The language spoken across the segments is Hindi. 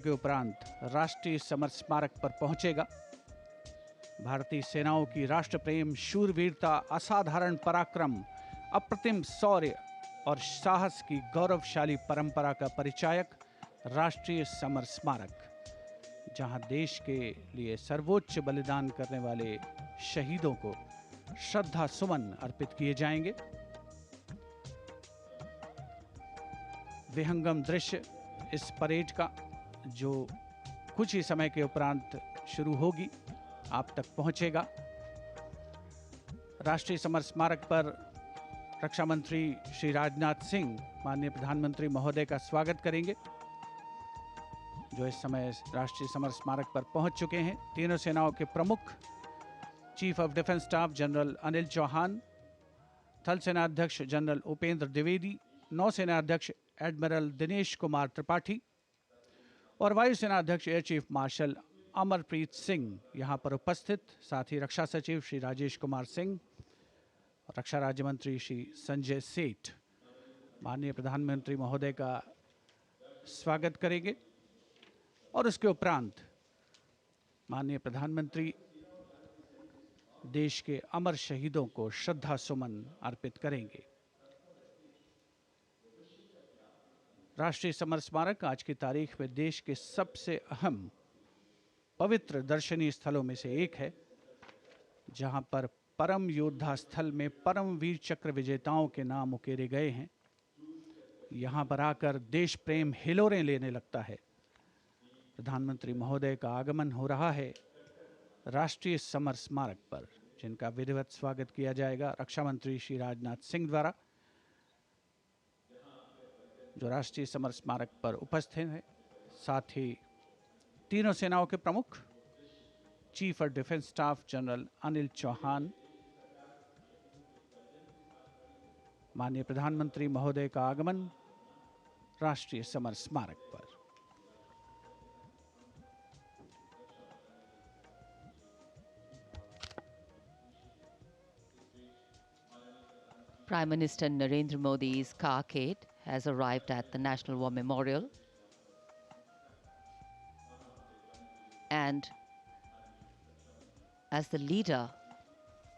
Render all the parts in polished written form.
के उपरांत राष्ट्रीय समर स्मारक पर पहुंचेगा। भारतीय सेनाओं की राष्ट्र प्रेम, शूरवीरता, असाधारण पराक्रम, अप्रतिम शौर्य और साहस की गौरवशाली परंपरा का परिचायक राष्ट्रीय समर स्मारक, जहां देश के लिए सर्वोच्च बलिदान करने वाले शहीदों को श्रद्धा सुमन अर्पित किए जाएंगे। विहंगम दृश्य इस परेड का, जो कुछ ही समय के उपरांत शुरू होगी, आप तक पहुंचेगा। राष्ट्रीय समर स्मारक पर रक्षा मंत्री श्री राजनाथ सिंह माननीय प्रधानमंत्री महोदय का स्वागत करेंगे, जो इस समय राष्ट्रीय समर स्मारक पर पहुंच चुके हैं। तीनों सेनाओं के प्रमुख chief of defence staff general Anil Chauhan, थल सेना अध्यक्ष जनरल उपेंद्र द्विवेदी, नौसेना अध्यक्ष एडमिरल दिनेश कुमार त्रिपाठी और वायुसेना अध्यक्ष air chief marshal Amarpreet Singh यहां पर उपस्थित। साथ ही रक्षा सचिव श्री राजेश कुमार सिंह, रक्षा राज्य मंत्री श्री संजय सेठ माननीय प्रधानमंत्री महोदय का स्वागत करेंगे और उसके उपरांत माननीय प्रधानमंत्री देश के अमर शहीदों को श्रद्धा सुमन अर्पित करेंगे। राष्ट्रीय समर स्मारक आज की तारीख में देश के सबसे अहम पवित्र दर्शनीय स्थलों में से एक है, जहां पर परम योद्धा स्थल में परम वीर चक्र विजेताओं के नाम उकेरे गए हैं। यहां पर आकर देश प्रेम हिलोरें लेने लगता है। प्रधानमंत्री महोदय का आगमन हो रहा है राष्ट्रीय समर स्मारक पर, जिनका विधिवत स्वागत किया जाएगा रक्षा मंत्री श्री राजनाथ सिंह द्वारा, जो राष्ट्रीय समर स्मारक पर उपस्थित हैं। साथ ही तीनों सेनाओं के प्रमुख chief of defence staff general Anil Chauhan, माननीय प्रधानमंत्री महोदय का आगमन राष्ट्रीय समर स्मारक पर। Prime Minister Narendra Modi's carcade has arrived at the National War Memorial, and as the leader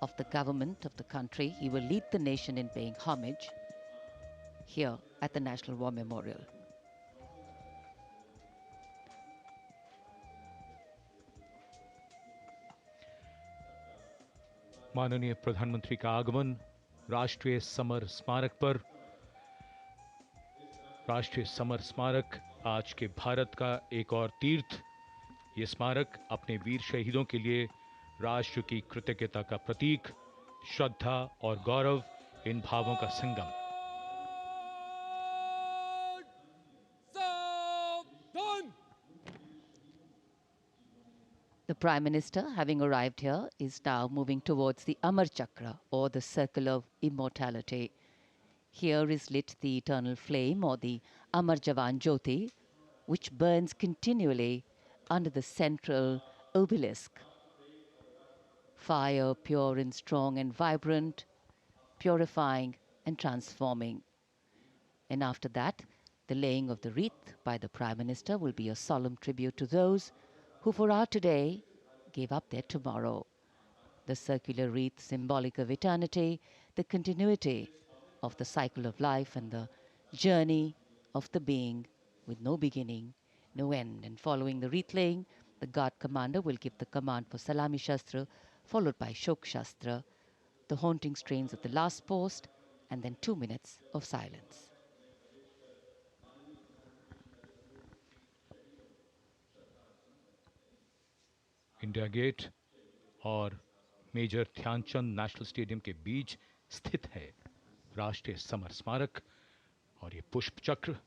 of the government of the country, he will lead the nation in paying homage here at the National War Memorial. माननीय प्रधानमंत्री का आगमन राष्ट्रीय समर स्मारक पर। राष्ट्रीय समर स्मारक आज के भारत का एक और तीर्थ। ये स्मारक अपने वीर शहीदों के लिए राष्ट्र की कृतज्ञता का प्रतीक, श्रद्धा और गौरव, इन भावों का संगम। The Prime Minister, having arrived here, is now moving towards the Amar Chakra, or the Circle of Immortality. Here is lit the eternal flame, or the Amar Jawan Jyoti, which burns continually under the central obelisk. Fire, pure and strong and vibrant, purifying and transforming. And after that, the laying of the wreath by the Prime Minister will be a solemn tribute to those who for our today gave up their tomorrow. The circular wreath, symbolic of eternity, the continuity of the cycle of life and the journey of the being with no beginning, no end. And following the wreath laying, the guard commander will give the command for Salami Shastra, followed by Shok Shastra, the haunting strains of the last post, and then 2 minutes of silence. India Gate और मेजर ध्यानचंद नेशनल स्टेडियम के बीच स्थित है राष्ट्रीय समर स्मारक और ये पुष्प चक्र।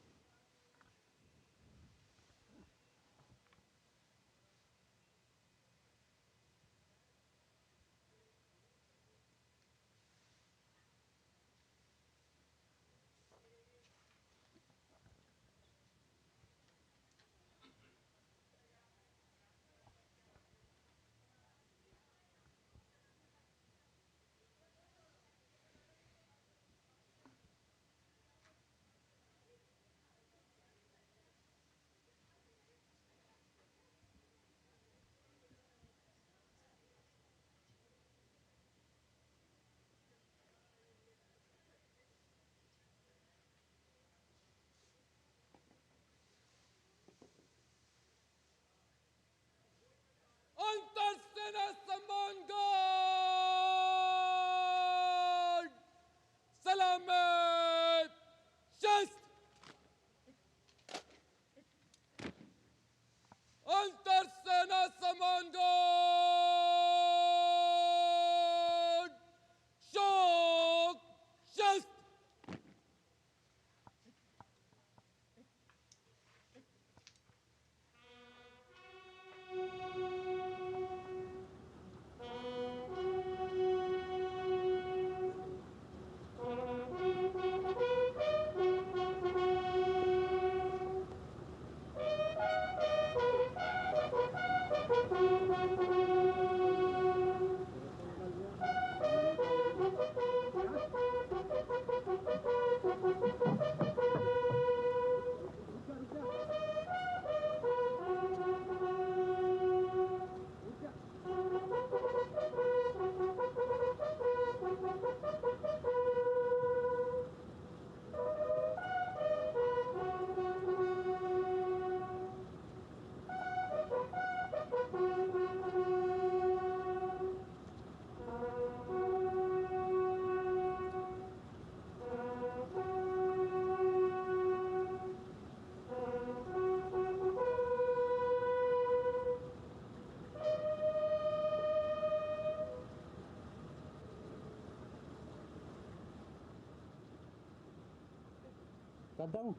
करता हूँ।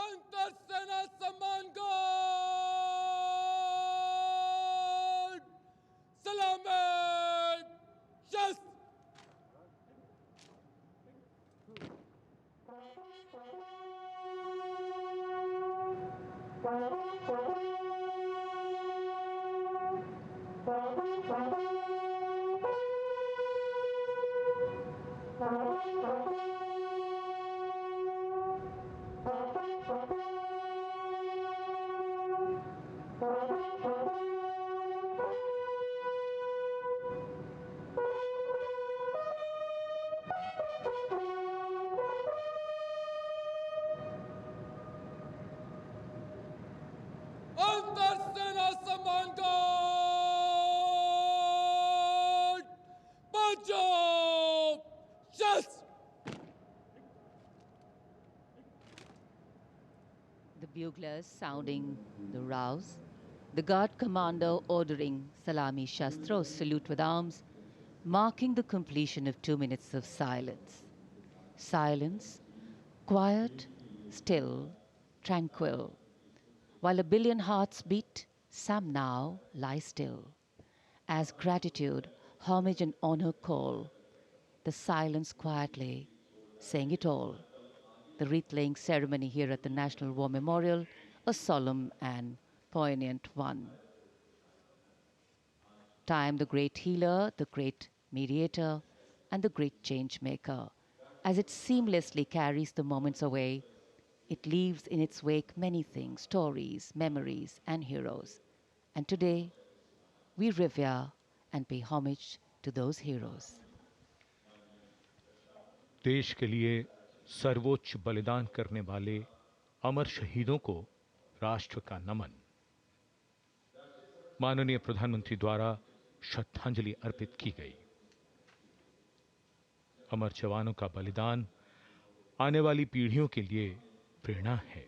अंतर सेना सम्मान गार्ड सलामी शस्त्र अंतर सेना सम्मान गार्ड पंजाब शस्त्र The buglers sounding the rouse, the guard commander ordering Salami Shastros salute with arms, marking the completion of 2 minutes of silence. Silence, quiet, still, tranquil. While a billion hearts beat, some now lie still. As gratitude, homage and honor call, the silence quietly, saying it all. The wreath-laying ceremony here at the National War Memorial, a solemn and poignant one. Time, the great healer, the great mediator, and the great change maker. As it seamlessly carries the moments away, it leaves in its wake many things, stories, memories, and heroes. And today, we revere and pay homage to those heroes. देश के लिए सर्वोच्च बलिदान करने वाले अमर शहीदों को राष्ट्र का नमन। माननीय प्रधानमंत्री द्वारा श्रद्धांजलि अर्पित की गई। अमर जवानों का बलिदान आने वाली पीढ़ियों के लिए प्रेरणा है।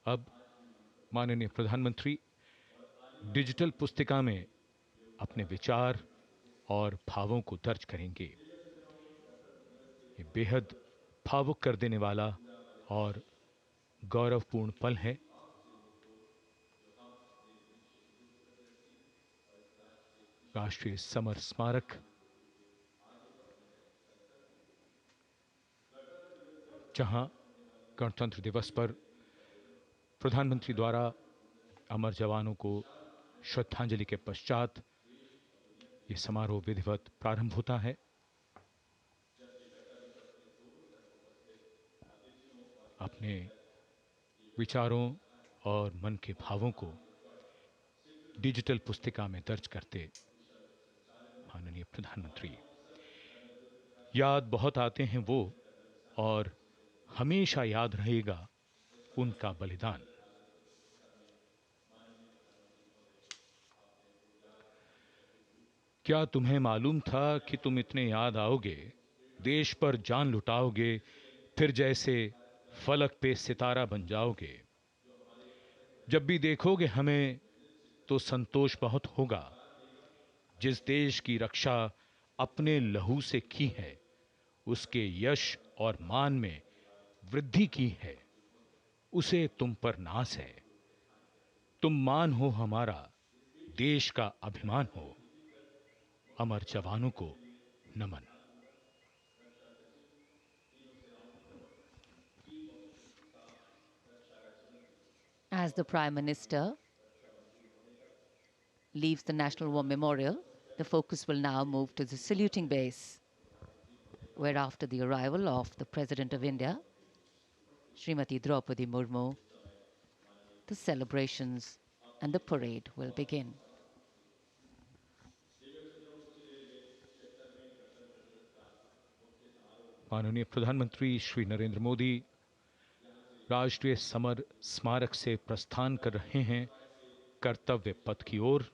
अब माननीय प्रधानमंत्री डिजिटल पुस्तिका में अपने विचार और भावों को दर्ज करेंगे। ये बेहद भावुक कर देने वाला और गौरवपूर्ण पल है। राष्ट्रीय समर स्मारक, जहां गणतंत्र दिवस पर प्रधानमंत्री द्वारा अमर जवानों को श्रद्धांजलि के पश्चात ये समारोह विधिवत प्रारंभ होता है। अपने विचारों और मन के भावों को डिजिटल पुस्तिका में दर्ज करते माननीय प्रधानमंत्री। याद बहुत आते हैं वो, और हमेशा याद रहेगा उनका बलिदान। क्या तुम्हें मालूम था कि तुम इतने याद आओगे, देश पर जान लुटाओगे, फिर जैसे फलक पे सितारा बन जाओगे। जब भी देखोगे हमें तो संतोष बहुत होगा। जिस देश की रक्षा अपने लहू से की है, उसके यश और मान में वृद्धि की है, उसे तुम पर नाज है। तुम मान हो हमारा, देश का अभिमान हो। अमर जवानों को नमन। As the Prime Minister leaves the National War Memorial, the focus will now move to the saluting base, where after the arrival of the President of India, Srimati Draupadi Murmu, the celebrations and the parade will begin. माननीय प्रधानमंत्री श्री नरेंद्र मोदी राष्ट्रीय समर स्मारक से प्रस्थान कर रहे हैं कर्तव्य पथ की ओर।